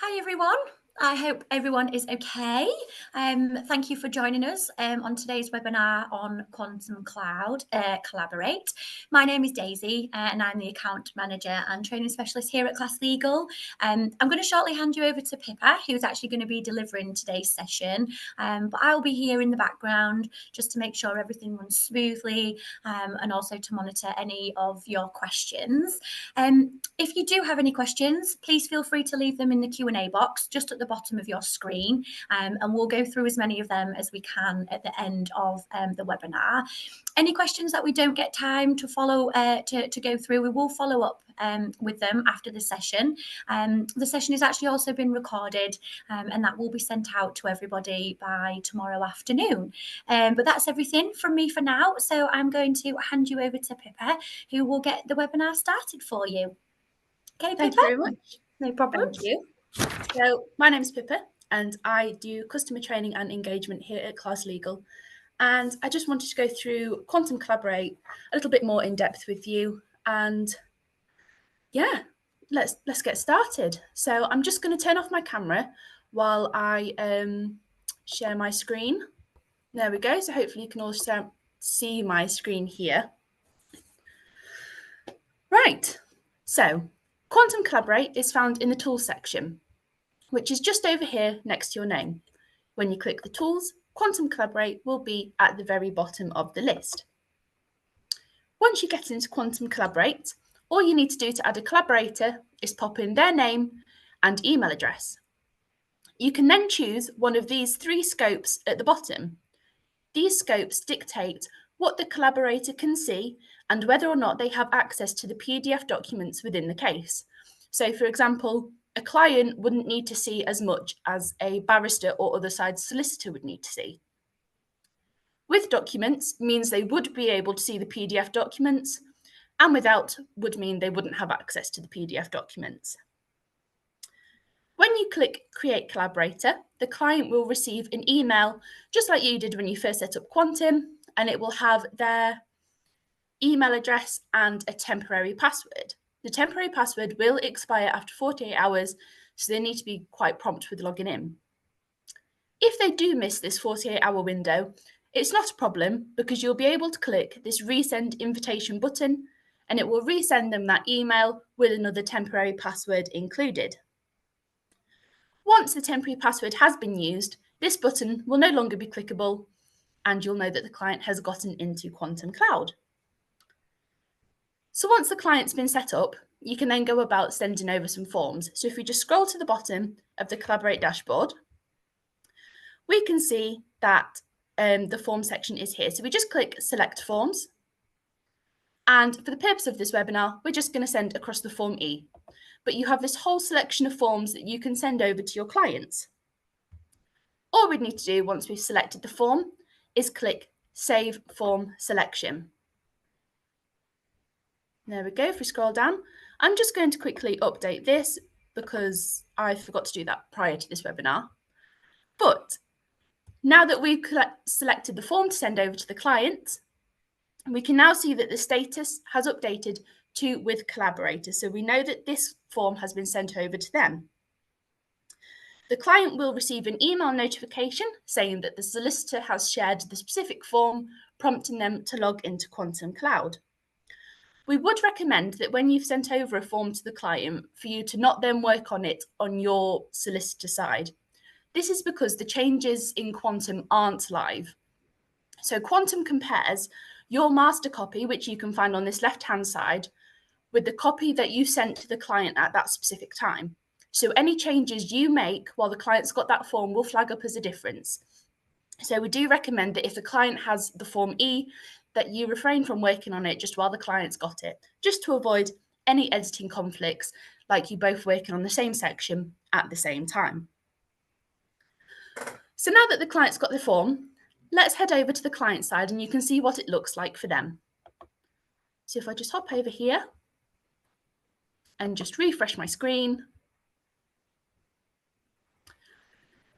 Hi everyone. I hope everyone is okay. Thank you for joining us on today's webinar on Quantum Cloud Collaborate. My name is Daisy and I'm the account manager and training specialist here at Class Legal. I'm going to shortly hand you over to Pippa, who's actually going to be delivering today's session. But I'll be here in the background just to make sure everything runs smoothly and also to monitor any of your questions. If you do have any questions, please feel free to leave them in the Q&A box just at the bottom of your screen, and we'll go through as many of them as we can at the end of the webinar. Any questions that we don't get time to follow to go through, we will follow up with them after the session. The session has actually also been recorded and that will be sent out to everybody by tomorrow afternoon. But that's everything from me for now. So I'm going to hand you over to Pippa, who will get the webinar started for you. Okay, Thank you very much. No problem. Thank you. So my name is Pippa and I do customer training and engagement here at Class Legal. And I just wanted to go through Quantum Collaborate a little bit more in depth with you. And yeah, let's get started. So I'm just going to turn off my camera while I share my screen. There we go. So hopefully you can all see my screen here. Right. So Quantum Collaborate is found in the Tools section, which is just over here next to your name. When you click the Tools, Quantum Collaborate will be at the very bottom of the list. Once you get into Quantum Collaborate, all you need to do to add a collaborator is pop in their name and email address. You can then choose one of these three scopes at the bottom. These scopes dictate what the collaborator can see and whether or not they have access to the PDF documents within the case. So, for example, a client wouldn't need to see as much as a barrister or other side solicitor would need to see. With documents means they would be able to see the PDF documents, and without would mean they wouldn't have access to the PDF documents. When you click Create Collaborator, the client will receive an email just like you did when you first set up Quantum, and it will have their email address and a temporary password. The temporary password will expire after 48 hours, so they need to be quite prompt with logging in. If they do miss this 48-hour window, it's not a problem because you'll be able to click this Resend Invitation button and it will resend them that email with another temporary password included. Once the temporary password has been used, this button will no longer be clickable and you'll know that the client has gotten into Quantum Cloud. So once the client's been set up, you can then go about sending over some forms. So if we just scroll to the bottom of the Collaborate dashboard, we can see that the form section is here. So we just click Select Forms. And for the purpose of this webinar, we're just going to send across the Form E. But you have this whole selection of forms that you can send over to your clients. All we need to do once we've selected the form is click Save Form Selection. There we go. If we scroll down, I'm just going to quickly update this because I forgot to do that prior to this webinar. But now that we've selected the form to send over to the client, we can now see that the status has updated to with collaborator. So we know that this form has been sent over to them. The client will receive an email notification saying that the solicitor has shared the specific form, prompting them to log into Quantum Cloud. We would recommend that when you've sent over a form to the client for you to not then work on it on your solicitor side. This is because the changes in Quantum aren't live. So Quantum compares your master copy, which you can find on this left-hand side, with the copy that you sent to the client at that specific time. So any changes you make while the client's got that form will flag up as a difference. So we do recommend that if the client has the Form E, that you refrain from working on it just while the client's got it, just to avoid any editing conflicts, like you both working on the same section at the same time. So now that the client's got the form, let's head over to the client side and you can see what it looks like for them. So if I just hop over here and just refresh my screen,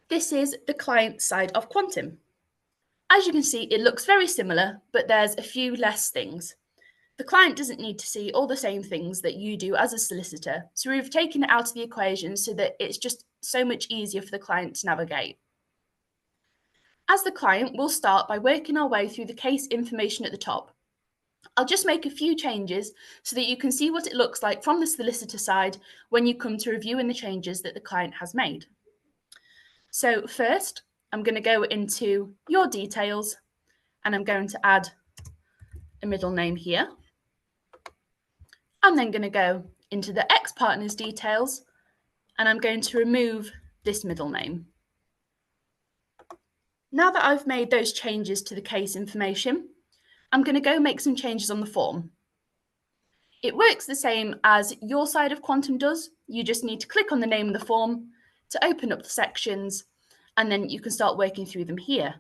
this is the client side of Quantum. As you can see, it looks very similar, but there's a few less things. The client doesn't need to see all the same things that you do as a solicitor, so we've taken it out of the equation so that it's just so much easier for the client to navigate. As the client, we'll start by working our way through the case information at the top. I'll just make a few changes so that you can see what it looks like from the solicitor side when you come to reviewing the changes that the client has made. So first, I'm going to go into your details and I'm going to add a middle name here. I'm then going to go into the ex-partner's details and I'm going to remove this middle name. Now that I've made those changes to the case information, I'm going to go make some changes on the form. It works the same as your side of Quantum does. You just need to click on the name of the form to open up the sections, and then you can start working through them here.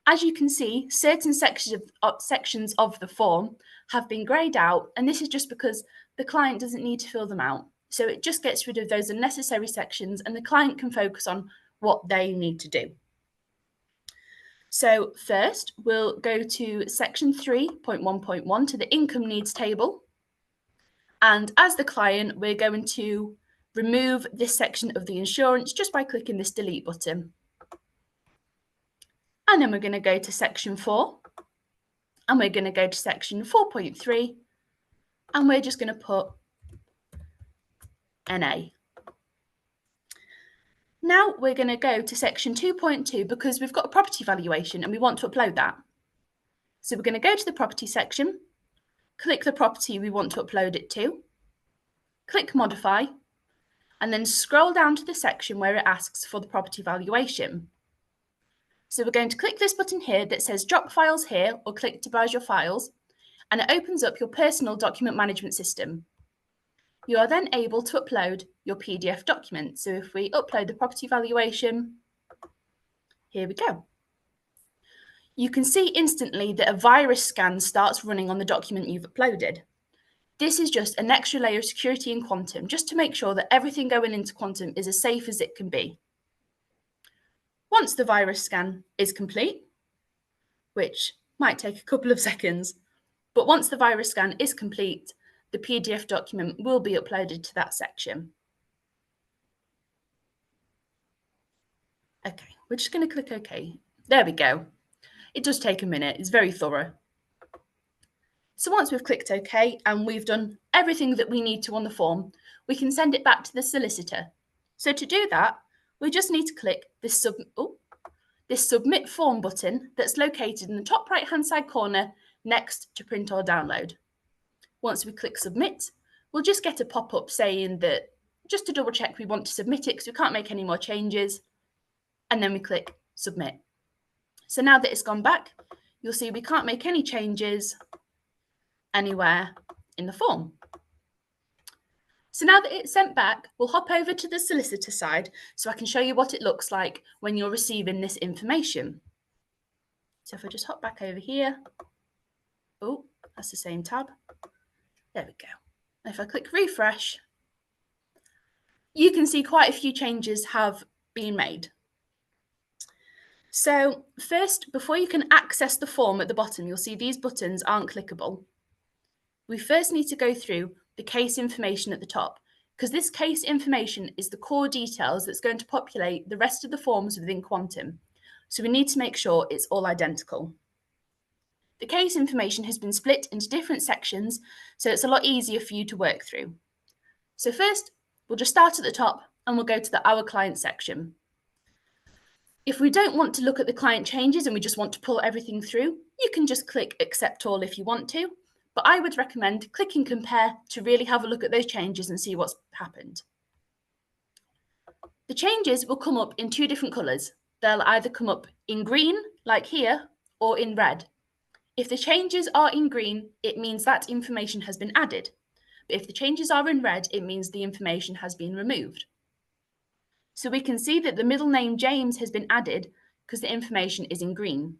As you can see, certain sections of the form have been greyed out, and this is just because the client doesn't need to fill them out. So it just gets rid of those unnecessary sections and the client can focus on what they need to do. So first, we'll go to section 3.1.1 to the income needs table. And as the client, we're going to remove this section of the insurance just by clicking this delete button. And then we're going to go to section 4. And we're going to go to section 4.3. And we're just going to put NA. Now we're going to go to section 2.2 because we've got a property valuation and we want to upload that. So we're going to go to the property section, click the property we want to upload it to, click modify, and then scroll down to the section where it asks for the property valuation. So we're going to click this button here that says drop files here or click to browse your files, and it opens up your personal document management system. You are then able to upload your PDF document. So if we upload the property valuation, here we go. You can see instantly that a virus scan starts running on the document you've uploaded. This is just an extra layer of security in Quantum, just to make sure that everything going into Quantum is as safe as it can be. Once the virus scan is complete, which might take a couple of seconds, but once the virus scan is complete, the PDF document will be uploaded to that section. Okay, we're just going to click OK. There we go. It does take a minute. It's very thorough. So once we've clicked OK and we've done everything that we need to on the form, we can send it back to the solicitor. So to do that, we just need to click this Submit Form button that's located in the top right-hand side corner next to Print or Download. Once we click Submit, we'll just get a pop-up saying that just to double check we want to submit it because we can't make any more changes, and then we click Submit. So now that it's gone back, you'll see we can't make any changes anywhere in the form. So now that it's sent back, we'll hop over to the solicitor side so I can show you what it looks like when you're receiving this information. So if I just hop back over here, oh, that's the same tab. There we go. If I click refresh, you can see quite a few changes have been made. So first, before you can access the form at the bottom, you'll see these buttons aren't clickable. We first need to go through the case information at the top, because this case information is the core details that's going to populate the rest of the forms within Quantum. So we need to make sure it's all identical. The case information has been split into different sections, so it's a lot easier for you to work through. So first, we'll just start at the top and we'll go to the Our Client section. If we don't want to look at the client changes and we just want to pull everything through, you can just click Accept All if you want to, but I would recommend clicking Compare to really have a look at those changes and see what's happened. The changes will come up in two different colours. They'll either come up in green, like here, or in red. If the changes are in green, it means that information has been added. But if the changes are in red, it means the information has been removed. So we can see that the middle name James has been added because the information is in green.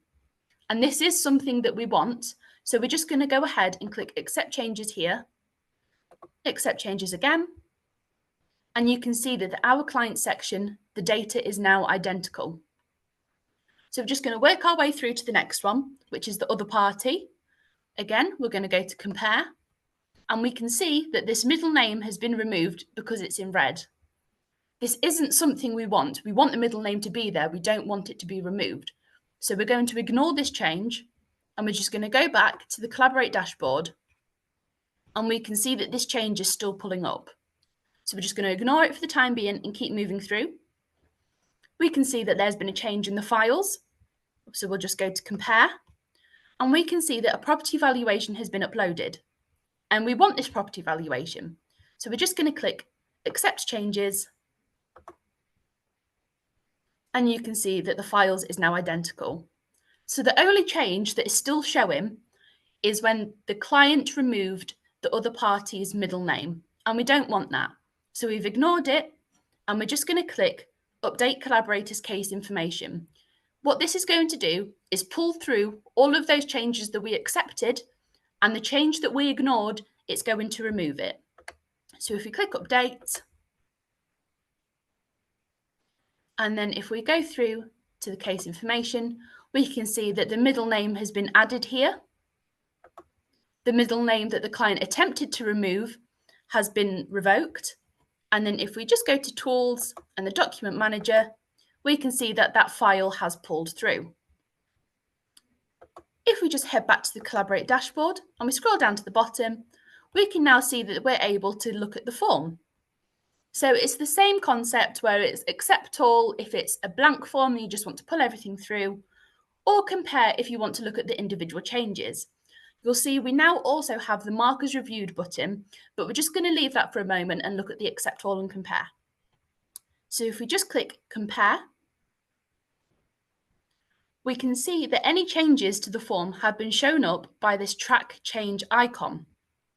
And this is something that we want. So we're just going to go ahead and click Accept Changes here, Accept Changes again. And you can see that the Our Client section, the data is now identical. So we're just going to work our way through to the next one, which is the other party. Again, we're going to go to compare, and we can see that this middle name has been removed because it's in red. This isn't something we want. We want the middle name to be there. We don't want it to be removed. So we're going to ignore this change, and we're just going to go back to the Collaborate dashboard, and we can see that this change is still pulling up. So we're just going to ignore it for the time being and keep moving through. We can see that there's been a change in the files. So we'll just go to compare, and we can see that a property valuation has been uploaded. And we want this property valuation. So we're just going to click accept changes, and you can see that the files is now identical. So the only change that is still showing is when the client removed the other party's middle name, and we don't want that. So we've ignored it, and we're just going to click update collaborators case information. What this is going to do is pull through all of those changes that we accepted, and the change that we ignored, it's going to remove it. So if we click update, and then if we go through to the case information, we can see that the middle name has been added here. The middle name that the client attempted to remove has been revoked. And then if we just go to Tools and the Document Manager, we can see that that file has pulled through. If we just head back to the Collaborate dashboard and we scroll down to the bottom, we can now see that we're able to look at the form. So it's the same concept where it's accept all if it's a blank form and you just want to pull everything through, or compare if you want to look at the individual changes. You'll see we now also have the markers reviewed button, but we're just going to leave that for a moment and look at the accept all and compare. So if we just click compare, we can see that any changes to the form have been shown up by this track change icon.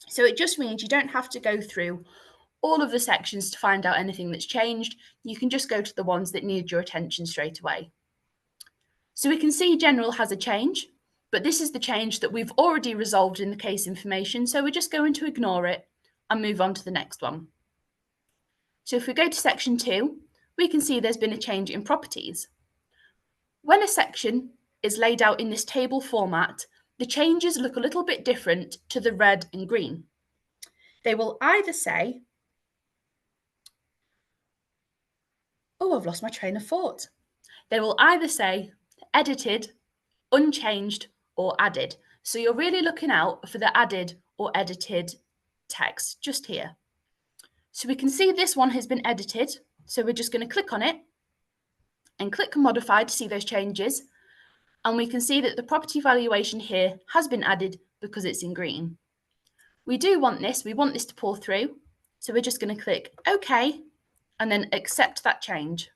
So it just means you don't have to go through all of the sections to find out anything that's changed. You can just go to the ones that need your attention straight away. So we can see general has a change, but this is the change that we've already resolved in the case information. So we're just going to ignore it and move on to the next one. So if we go to section 2, we can see there's been a change in properties. When a section is laid out in this table format, the changes look a little bit different to the red and green. They will either say, oh, I've lost my train of thought. They will either say edited, unchanged, or added. So you're really looking out for the added or edited text just here. So we can see this one has been edited. So we're just going to click on it and click modify to see those changes. And we can see that the property valuation here has been added because it's in green. We do want this. We want this to pull through. So we're just going to click OK and then accept that change.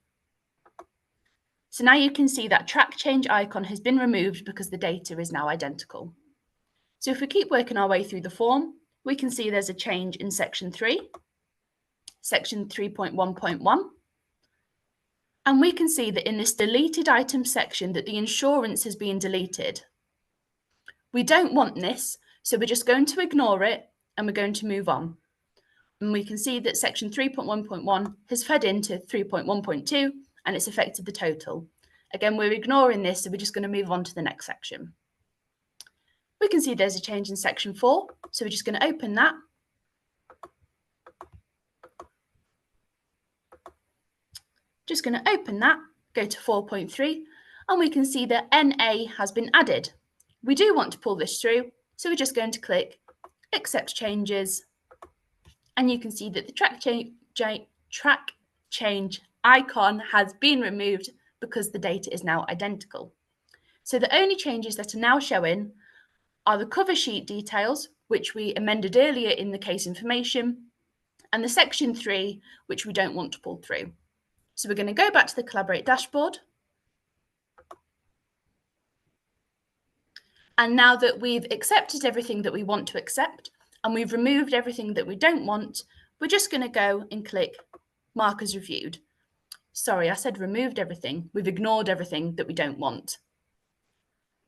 So now you can see that track change icon has been removed because the data is now identical. So if we keep working our way through the form, we can see there's a change in section 3, section 3.1.1. And we can see that in this deleted items section that the insurance has been deleted. We don't want this, so we're just going to ignore it and we're going to move on. And we can see that section 3.1.1 has fed into 3.1.2 and it's affected the total. Again, we're ignoring this, so we're just going to move on to the next section. We can see there's a change in section 4, so we're just going to open that. Just going to open that, go to 4.3, and we can see that NA has been added. We do want to pull this through, so we're just going to click accept changes, and you can see that the track change icon has been removed because the data is now identical. So the only changes that are now showing are the cover sheet details, which we amended earlier in the case information, and the section 3, which we don't want to pull through. So we're going to go back to the Collaborate dashboard. And now that we've accepted everything that we want to accept, and we've removed everything that we don't want, we're just going to go and click Mark as Reviewed. Sorry, I said removed everything. We've ignored everything that we don't want.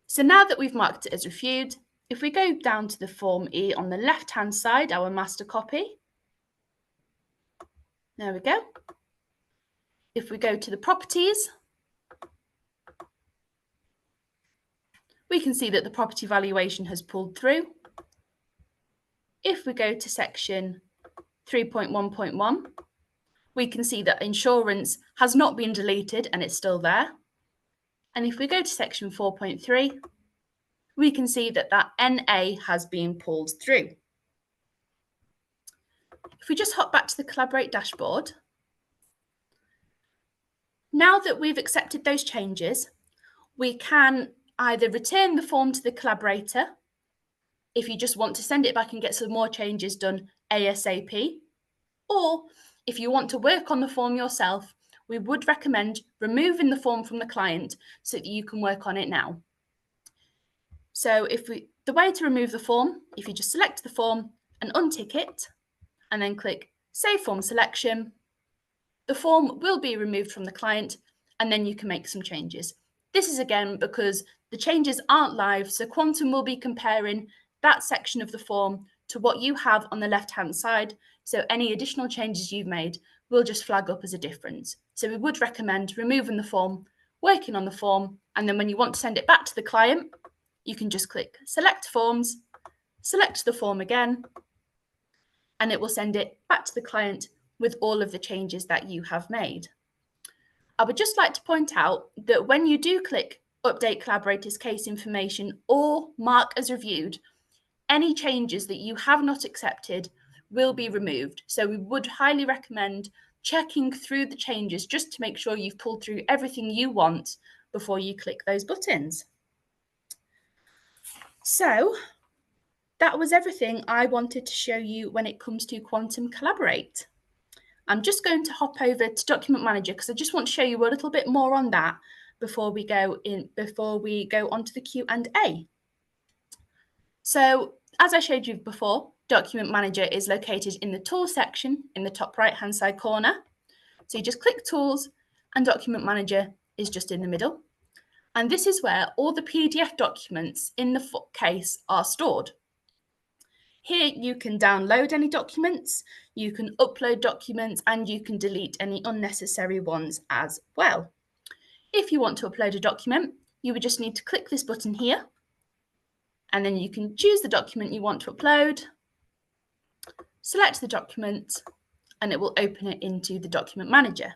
So now that we've marked it as reviewed, if we go down to the Form E on the left-hand side, our master copy, there we go. If we go to the properties, we can see that the property valuation has pulled through. If we go to section 3.1.1, we can see that insurance has not been deleted and it's still there. And if we go to section 4.3, we can see that that NA has been pulled through. If we just hop back to the Collaborate dashboard, now that we've accepted those changes, we can either return the form to the collaborator if you just want to send it back and get some more changes done ASAP, or if you want to work on the form yourself, we would recommend removing the form from the client so that you can work on it now. So the way to remove the form, if you just select the form and untick it, and then click Save Form Selection, the form will be removed from the client, and then you can make some changes. This is again because the changes aren't live, so Quantum will be comparing that section of the form to what you have on the left-hand side, so any additional changes you've made will just flag up as a difference. So we would recommend removing the form, working on the form, and then when you want to send it back to the client, you can just click Select Forms, select the form again, and it will send it back to the client with all of the changes that you have made. I would just like to point out that when you do click Update Collaborator's Case Information or Mark as Reviewed, any changes that you have not accepted will be removed. So we would highly recommend checking through the changes just to make sure you've pulled through everything you want before you click those buttons. So that was everything I wanted to show you when it comes to Quantum Collaborate. I'm just going to hop over to Document Manager because I just want to show you a little bit more on that before we go onto the Q&A. So as I showed you before, Document Manager is located in the Tools section in the top right-hand side corner. So you just click Tools and Document Manager is just in the middle. And this is where all the PDF documents in the case are stored. Here you can download any documents, you can upload documents, and you can delete any unnecessary ones as well. If you want to upload a document, you would just need to click this button here, and then you can choose the document you want to upload, select the document, and it will open it into the Document Manager.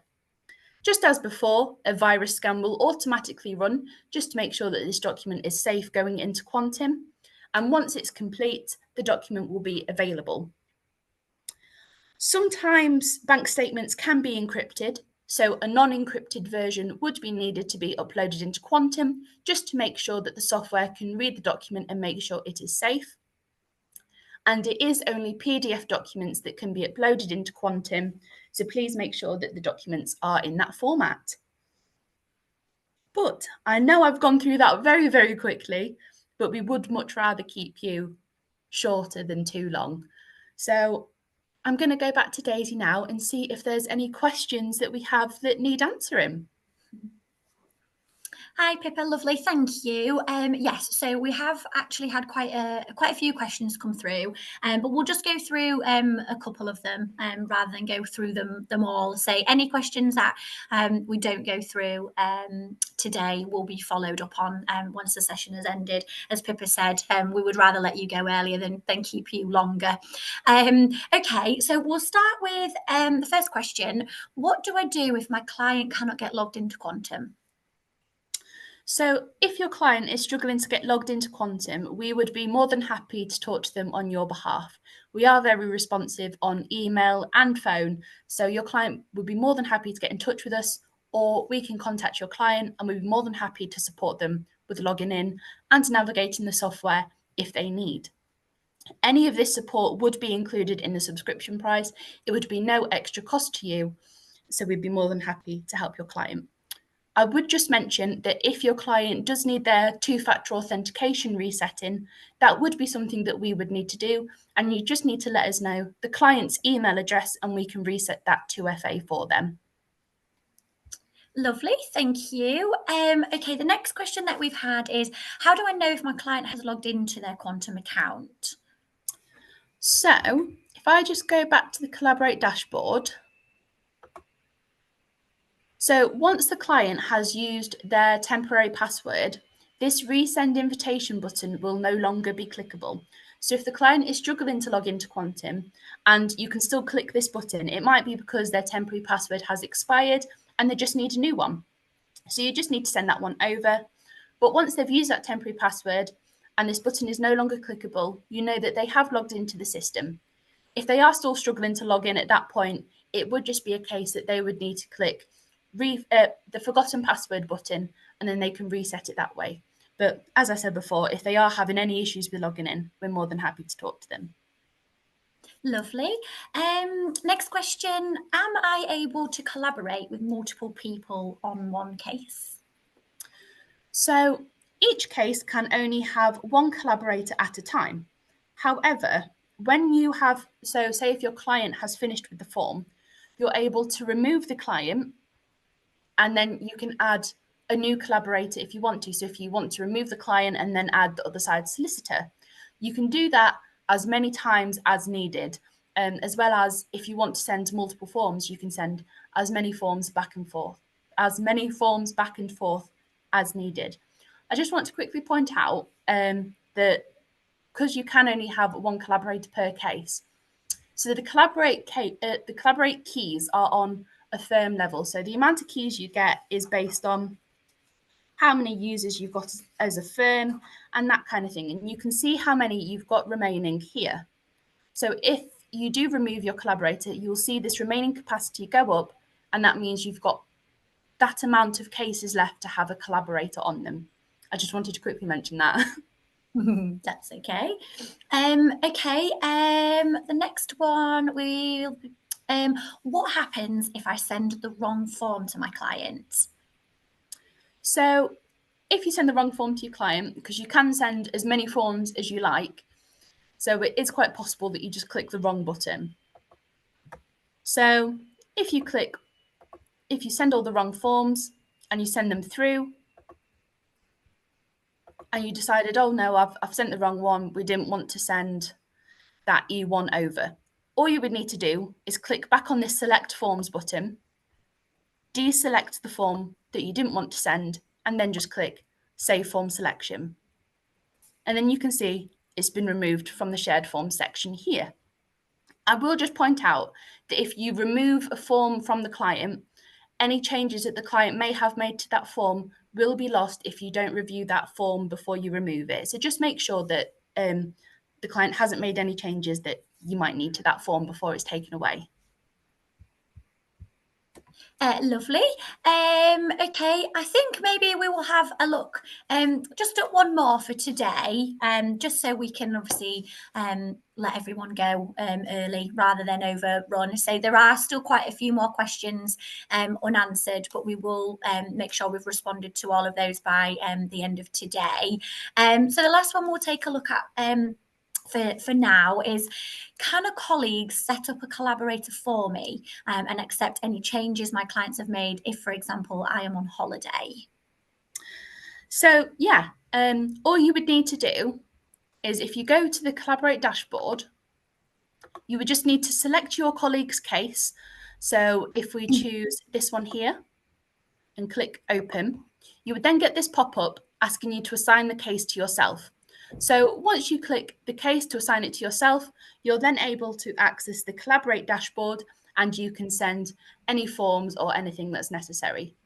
Just as before, a virus scan will automatically run just to make sure that this document is safe going into Quantum. And once it's complete, the document will be available. Sometimes bank statements can be encrypted, so a non-encrypted version would be needed to be uploaded into Quantum just to make sure that the software can read the document and make sure it is safe. And it is only PDF documents that can be uploaded into Quantum, so please make sure that the documents are in that format. But I know I've gone through that very, very quickly, but we would much rather keep you shorter than too long. So I'm going to go back to Daisy now and see if there's any questions that we have that need answering. Hi Pippa, lovely, thank you. Yes, so we have actually had quite a few questions come through, but we'll just go through a couple of them rather than go through them all. Say any questions that we don't go through today will be followed up on once the session has ended. As Pippa said, we would rather let you go earlier than keep you longer. Okay, so we'll start with the first question. What do I do if my client cannot get logged into Quantum? So if your client is struggling to get logged into Quantum, we would be more than happy to talk to them on your behalf. We are very responsive on email and phone, so your client would be more than happy to get in touch with us, or we can contact your client and we'd be more than happy to support them with logging in and navigating the software if they need. Any of this support would be included in the subscription price. It would be no extra cost to you, so we'd be more than happy to help your client. I would just mention that if your client does need their two-factor authentication resetting, that would be something that we would need to do, and you just need to let us know the client's email address and we can reset that 2FA for them. Lovely, thank you. Okay, the next question that we've had is, how do I know if my client has logged into their Quantum account? So if I just go back to the Collaborate dashboard, so once the client has used their temporary password, this resend invitation button will no longer be clickable. So if the client is struggling to log into Quantum and you can still click this button, it might be because their temporary password has expired and they just need a new one. So you just need to send that one over. But once they've used that temporary password and this button is no longer clickable, you know that they have logged into the system. If they are still struggling to log in at that point, it would just be a case that they would need to click the forgotten password button, and then they can reset it that way. But as I said before, if they are having any issues with logging in, we're more than happy to talk to them. Lovely. Next question. Am I able to collaborate with multiple people on one case? So each case can only have one collaborator at a time. However, when you have, so say if your client has finished with the form, you're able to remove the client and then you can add a new collaborator if you want to. So if you want to remove the client and then add the other side solicitor, you can do that as many times as needed. As well as if you want to send multiple forms, you can send as many forms back and forth, as needed. I just want to quickly point out that because you can only have one collaborator per case, so the collaborate keys are on a firm level. So the amount of keys you get is based on how many users you've got as a firm and that kind of thing. And you can see how many you've got remaining here. So if you do remove your collaborator, you'll see this remaining capacity go up, and that means you've got that amount of cases left to have a collaborator on them. I just wanted to quickly mention that. That's okay. Okay. The next one will. What happens if I send the wrong form to my client? So if you send the wrong form to your client, because you can send as many forms as you like, so it is quite possible that you just click the wrong button. So if you send all the wrong forms and you send them through and you decided, oh no, I've sent the wrong one, we didn't want to send that E1 over, all you would need to do is click back on this select forms button, deselect the form that you didn't want to send, and then just click save form selection. And then you can see it's been removed from the shared forms section here. I will just point out that if you remove a form from the client, any changes that the client may have made to that form will be lost if you don't review that form before you remove it. So just make sure that the client hasn't made any changes that you might need to that form before it's taken away. Lovely. Okay, I think maybe we will have a look just at one more for today, just so we can obviously let everyone go early rather than overrun. So there are still quite a few more questions unanswered, but we will make sure we've responded to all of those by the end of today. So the last one we'll take a look at for now is, can a colleague set up a collaborator for me and accept any changes my clients have made if, for example, I am on holiday? So yeah, all you would need to do is if you go to the Collaborate dashboard, you would just need to select your colleague's case. So if we choose this one here and click open, you would then get this pop-up asking you to assign the case to yourself. So once you click the case to assign it to yourself, you're then able to access the Collaborate dashboard and you can send any forms or anything that's necessary.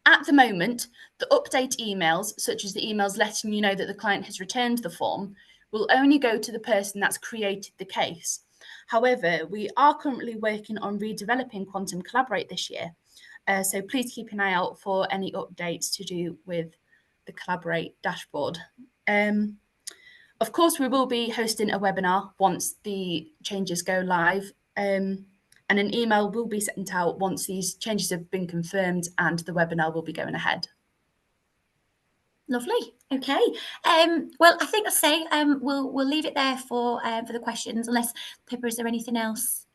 At the moment, the update emails, such as the emails letting you know that the client has returned the form, will only go to the person that's created the case. However, we are currently working on redeveloping Quantum Collaborate this year. So please keep an eye out for any updates to do with the Collaborate dashboard. Of course, we will be hosting a webinar once the changes go live, and an email will be sent out once these changes have been confirmed and the webinar will be going ahead. Lovely. Okay. Well, I think I'll say we'll leave it there for the questions. Unless, Pippa, is there anything else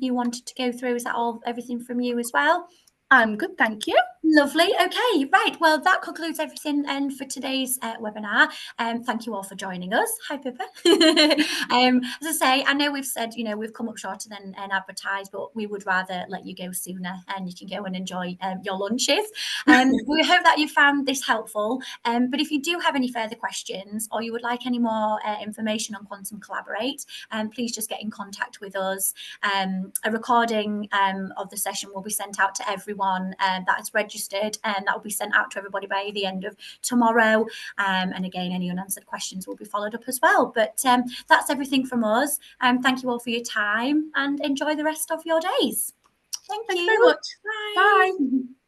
you wanted to go through? Is that everything from you as well? I'm good, thank you. Lovely. Okay, right. Well, that concludes everything for today's webinar. Thank you all for joining us. Hi, Pippa. As I say, I know we've said, we've come up shorter than advertised, but we would rather let you go sooner and you can go and enjoy your lunches. We hope that you found this helpful. But if you do have any further questions or you would like any more information on Quantum Collaborate, please just get in contact with us. A recording of the session will be sent out to everyone that is registered, and that will be sent out to everybody by the end of tomorrow. And again, any unanswered questions will be followed up as well. But that's everything from us. Thank you all for your time and enjoy the rest of your days. Thank you very much. Bye. Bye.